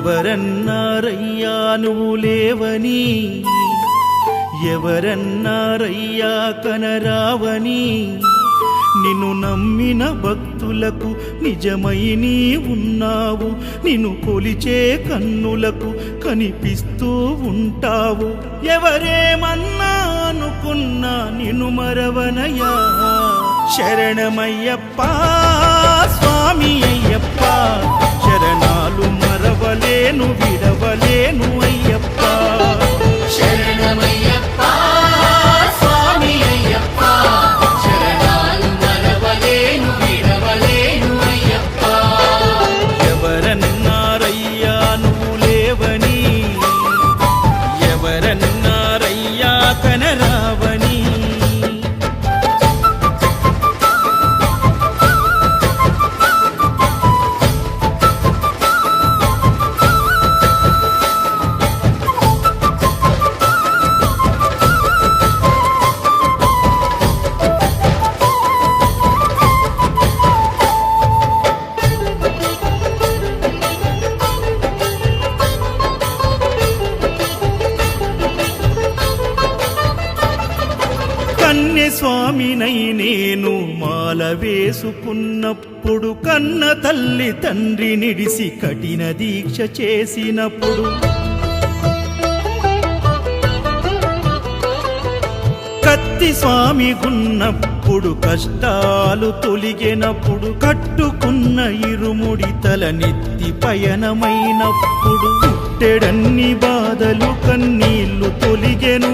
ఎవరన్నారయ్యా నువ్వు లేవని, ఎవరన్నారయ్యా కనరావని, నిన్ను నమ్మిన భక్తులకు నిజమై నీ ఉన్నావు, నిన్ను కొలిచే కన్నులకు కనిపిస్తూ ఉంటావు. ఎవరేమన్నా అనుకున్నా నిన్ను మరవనయ్యా, శరణమయ్యప్ప స్వామి అయ్యప్ప, శరణాలు మరవలేను విడవలేను అయ్యప్ప. శరణమయ్యప్ప స్వామి అయ్యప్ప, శరణాలు మరవలేను విడవలేను అయ్యప్ప. ఎవరన్నారయ్యా నువ్వు లేవని, ఎవరన్నారయ్యా కనరావని. స్వామినై నేను మాల వేసుకున్నప్పుడు, కన్న తల్లి తండ్రి నిడిసి కఠిన దీక్ష చేసినప్పుడు, కత్తి స్వామి గున్నప్పుడు కష్టాలు తొలిగినప్పుడు, కట్టుకున్న ఇరుముడి తల నెత్తి పయనమైనప్పుడు, పుట్టెడన్ని బాధలు కన్నీళ్లు తొలిగెను.